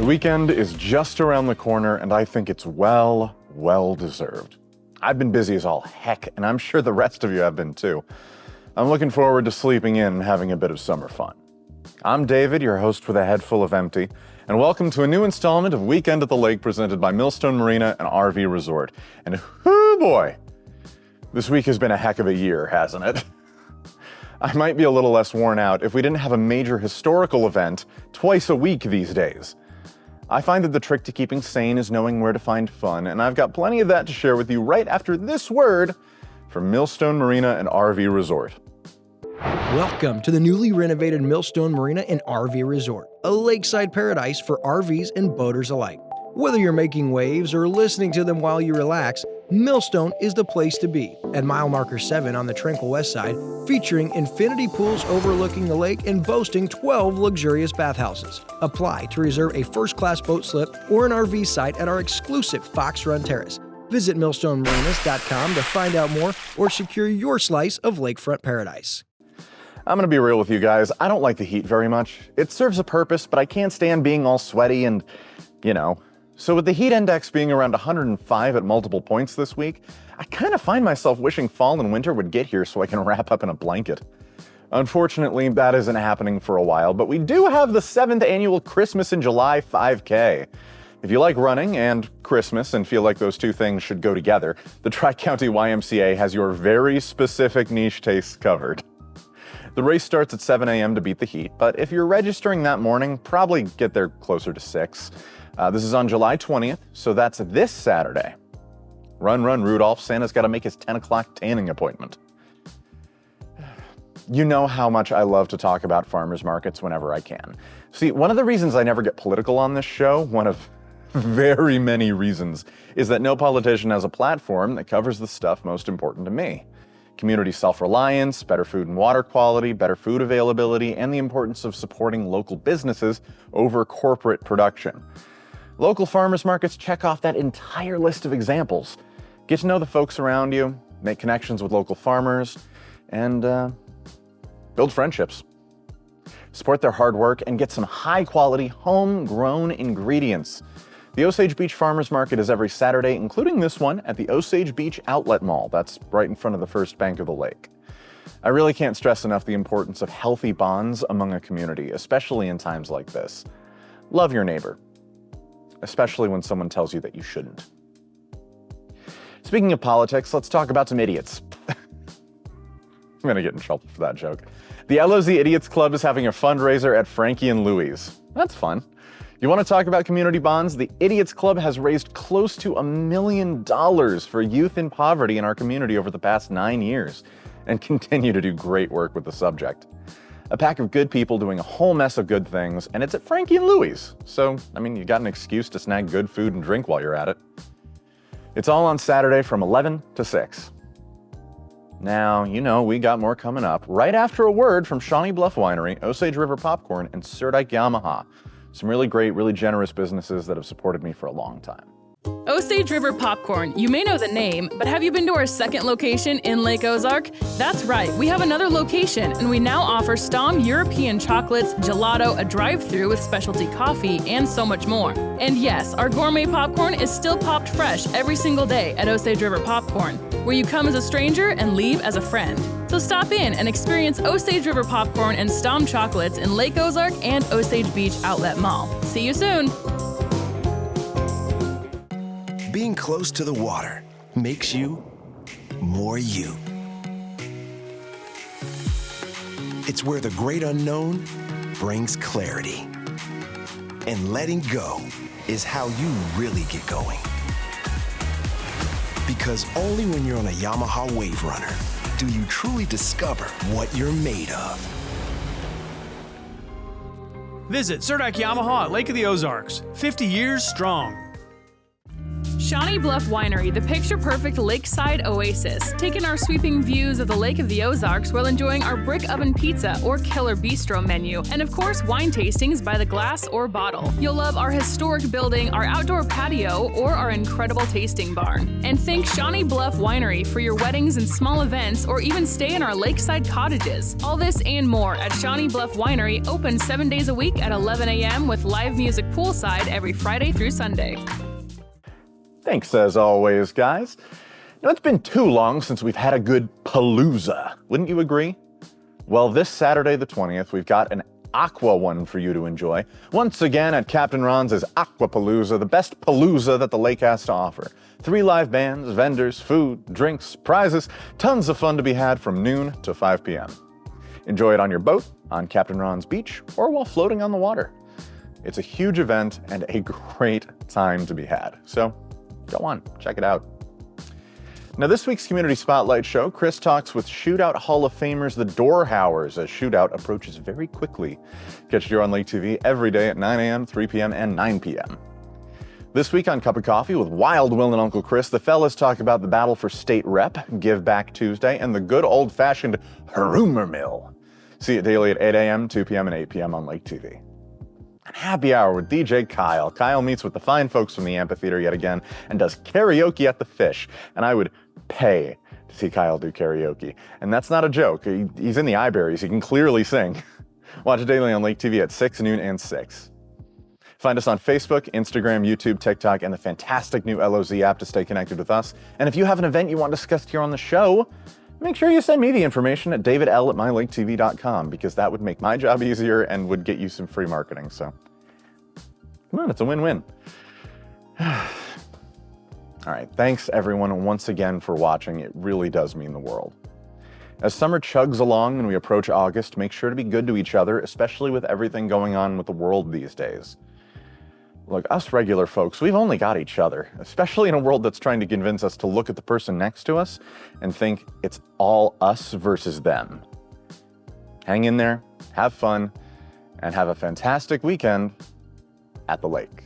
weekend is just around the corner, and I think it's well deserved. I've been busy as all heck, and I'm sure the rest of you have been too. I'm looking forward to sleeping in and having a bit of summer fun. I'm David, your host with a head full of empty, and welcome to a new installment of Weekend at the Lake presented by Millstone Marina and RV Resort. And whoo boy, this week has been a heck of a year, hasn't it? I might be a little less worn out if we didn't have a major historical event twice a week these days. I find that the trick to keeping sane is knowing where to find fun, and I've got plenty of that to share with you right after this word from Millstone Marina and RV Resort. Welcome to the newly renovated Millstone Marina and RV Resort, a lakeside paradise for RVs and boaters alike. Whether you're making waves or listening to them while you relax, Millstone is the place to be. At mile marker 7 on the tranquil west side, featuring infinity pools overlooking the lake and boasting 12 luxurious bathhouses. Apply to reserve a first-class boat slip or an RV site at our exclusive Fox Run Terrace. Visit millstonemarinas.com to find out more or secure your slice of lakefront paradise. I'm gonna be real with you guys. I don't like the heat very much. It serves a purpose, but I can't stand being all sweaty and, So with the heat index being around 105 at multiple points this week, I kind of find myself wishing fall and winter would get here so I can wrap up in a blanket. Unfortunately, that isn't happening for a while, but we do have the 7th annual Christmas in July 5K. If you like running and Christmas and feel like those two things should go together, the Tri-County YMCA has your very specific niche tastes covered. The race starts at 7 a.m. to beat the heat, but if you're registering that morning, probably get there closer to 6. This is on July 20th, so that's this Saturday. Run, Rudolph. Santa's got to make his 10 o'clock tanning appointment. You know how much I love to talk about farmers markets whenever I can. See, one of the reasons I never get political on this show, one of very many reasons, is that no politician has a platform that covers the stuff most important to me. Community self-reliance, better food and water quality, better food availability, and the importance of supporting local businesses over corporate production. Local farmers markets check off that entire list of examples. Get to know the folks around you, make connections with local farmers, and build friendships. Support their hard work and get some high-quality, homegrown ingredients. The Osage Beach Farmers Market is every Saturday, including this one, at the Osage Beach Outlet Mall. That's right in front of the first bank of the lake. I really can't stress enough the importance of healthy bonds among a community, especially in times like this. Love your neighbor, especially when someone tells you that you shouldn't. Speaking of politics, let's talk about some idiots. I'm gonna get in trouble for that joke. The LOZ Idiots Club is having a fundraiser at Frankie and Louie's. That's fun. You want to talk about community bonds? The Idiots Club has raised close to $1 million for youth in poverty in our community over the past 9 years and continue to do great work with the subject. A pack of good people doing a whole mess of good things, and it's at Frankie and Louie's. So, you got an excuse to snag good food and drink while you're at it. It's all on Saturday from 11 to 6. Now, we got more coming up right after a word from Shawnee Bluff Winery, Osage River Popcorn, and Surdike Yamaha. Some really great, really generous businesses that have supported me for a long time. Osage River Popcorn. You may know the name, but have you been to our second location in Lake Ozark? That's right, we have another location, and we now offer Stong European chocolates, gelato, a drive-thru with specialty coffee, and so much more. And yes, our gourmet popcorn is still popped fresh every single day at Osage River Popcorn, where you come as a stranger and leave as a friend. So stop in and experience Osage River Popcorn and Stom chocolates in Lake Ozark and Osage Beach Outlet Mall. See you soon! Being close to the water makes you more you. It's where the great unknown brings clarity. And letting go is how you really get going. Because only when you're on a Yamaha Wave Runner do you truly discover what you're made of. Visit Surdike Yamaha at Lake of the Ozarks, 50 years strong. Shawnee Bluff Winery, the picture-perfect lakeside oasis. Take in our sweeping views of the Lake of the Ozarks while enjoying our brick oven pizza or killer bistro menu, and of course, wine tastings by the glass or bottle. You'll love our historic building, our outdoor patio, or our incredible tasting barn. And thank Shawnee Bluff Winery for your weddings and small events, or even stay in our lakeside cottages. All this and more at Shawnee Bluff Winery, open 7 days a week at 11 a.m. with live music poolside every Friday through Sunday. Thanks as always, guys. It's been too long since we've had a good palooza. Wouldn't you agree? Well, this Saturday the 20th, we've got an aqua one for you to enjoy. Once again at Captain Ron's Aquapalooza, the best palooza that the lake has to offer. 3 live bands, vendors, food, drinks, prizes, tons of fun to be had from noon to 5 p.m. Enjoy it on your boat, on Captain Ron's beach, or while floating on the water. It's a huge event and a great time to be had. So go on, check it out. Now, this week's Community Spotlight show, Chris talks with Shootout Hall of Famers the Doorhowers as Shootout approaches very quickly. Catch it here on Lake TV every day at 9 a.m., 3 p.m., and 9 p.m. This week on Cup of Coffee with Wild Will and Uncle Chris, the fellas talk about the battle for state rep, Give Back Tuesday, and the good old-fashioned rumor mill. See it daily at 8 a.m., 2 p.m., and 8 p.m. on Lake TV. Happy Hour with DJ Kyle. Kyle meets with the fine folks from the amphitheater yet again and does karaoke at the Fish. And I would pay to see Kyle do karaoke. And that's not a joke. He's in the Iberries. He can clearly sing. Watch it daily on Lake TV at 6, noon, and 6. Find us on Facebook, Instagram, YouTube, TikTok, and the fantastic new LOZ app to stay connected with us. And if you have an event you want discussed here on the show, make sure you send me the information at davidl@mylaketv.com, because that would make my job easier and would get you some free marketing. So come on, it's a win-win. All right, thanks everyone once again for watching. It really does mean the world. As summer chugs along and we approach August, make sure to be good to each other, especially with everything going on with the world these days. Look, us regular folks, we've only got each other, especially in a world that's trying to convince us to look at the person next to us and think it's all us versus them. Hang in there, have fun, and have a fantastic weekend at the lake.